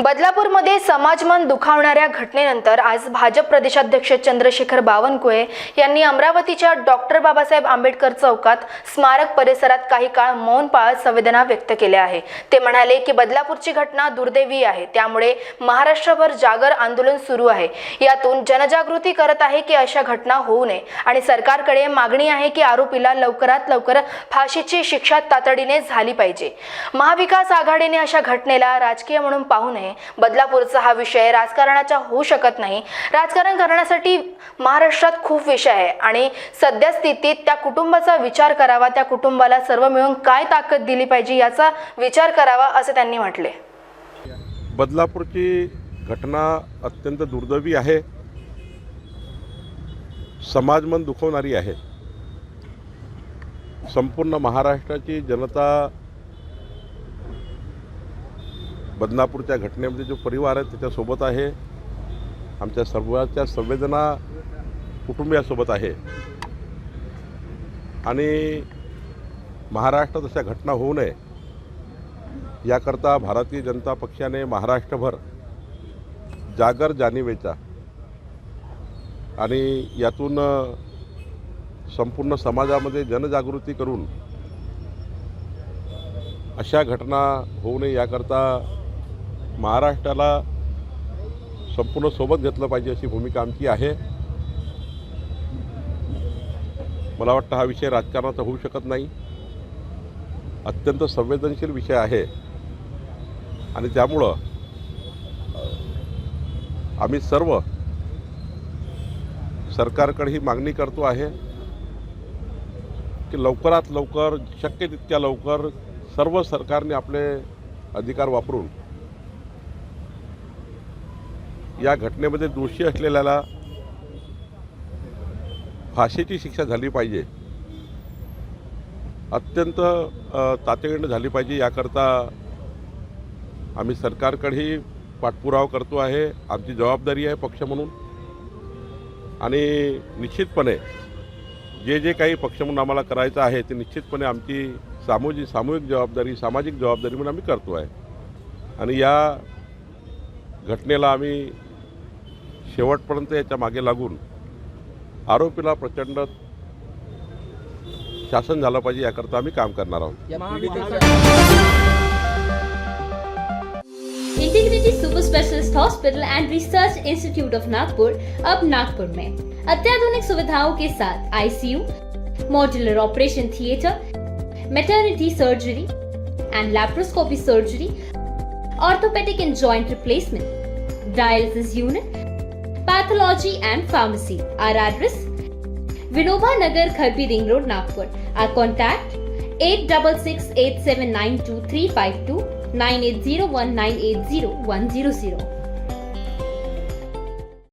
बदलापूरमध्ये समाजमन दुखावणाऱ्या घटनेनंतर आज भाजप प्रदेशाध्यक्ष चंद्रशेखर बावनकुळे यांनी अमरावतीच्या डॉक्टर बाबासाहेब आंबेडकर चौकात स्मारक परिसरात काही काळ मौन पाळत संवेदना व्यक्त केल्या आहे। ते म्हणाले की बदलापूरची घटना दुर्दैवी आहे, त्यामुळे महाराष्ट्रभर जागर आंदोलन सुरू आहे। यातून जनजागृती करत आहे की अशा घटना होऊ नये आणि सरकारकडे मागणी आहे की आरोपीला लवकरात लवकर फाशीची शिक्षा तातडीने झाली पाहिजे। महाविकास आघाडीने अशा घटनेला राजकीय म्हणून पाहू नये। बदलापूरचा हा विषय राजकारणाचा होऊ शकत नाही। राजकारण करण्यासाठी महाराष्ट्रात खूप विषय आहे आणि सध्या स्थितीत त्या कुटुंबाचा विचार करावा, त्या कुटुंबाला सर्व मिळून काय ताकद दिली पाहिजे याचा विचार करावा असे त्यांनी म्हटले। बदलापूरची घटना अत्यंत दुर्दैवी आहे, समाजमन दुखवणारी आहे। संपूर्ण महाराष्ट्राची जनता बदलापूरच्या घटनेमध्ये जो परिवार आहे त्याच्यासोबत आहे, आमच्या सर्वांच्या संवेदना कुटुंबियासोबत आहे आणि महाराष्ट्रात अशा घटना होऊ नये याकरता भारतीय जनता पक्षाने महाराष्ट्रभर जागर जाणीवेचा आणि यातून संपूर्ण समाजामध्ये जनजागृती करून अशा घटना होऊ नये याकरता महाराष्ट्राला संपूर्ण सोबत घेतलं पाहिजे अशी भूमिका आमची आहे। मला वाटतं हा विषय राजकारणाचा होऊ शकत नाही, अत्यंत संवेदनशील विषय आहे आणि त्यामुळं आम्ही सर्व सरकारकडे ही मागणी करतो आहे की लवकरात लवकर, शक्य तितक्या लवकर सर्व सरकारने आपले अधिकार वापरून या घटनेमध्ये दोषी असलेल्याला फाशीची शिक्षा झाली पाहिजे, अत्यंत तातडीने झाली पाहिजे। याकरता आम्ही सरकारकडेही पाठपुरावा करतो आहे, आमची जबाबदारी आहे पक्ष म्हणून आणि निश्चितपणे जे काही पक्ष म्हणून आम्हाला करायचं आहे ते निश्चितपणे आमची सामूहिक जबाबदारी, सामाजिक जबाबदारी म्हणून आम्ही करतो आहे आणि या घटनेला आम्ही शेवटपर्यंत याच्या मागे लागून आरोपीला प्रचंड शासन झालं पाहिजे याकरता आम्ही काम करणार आहोत। Integrity super specialist hospital end research institute of Nagpur अब नागपुर में अत्याधुनिक सुविधाओं के साथ ICU, modular operation theatre, maternity surgery end laparoscopy surgery, orthopaedic end joint replacement, dialysis unit, pathology end pharmacy. Our address: Vinoba Nagar, Kharbi Ring Road, Nagpur. Our contact: 8668792352 9801980100.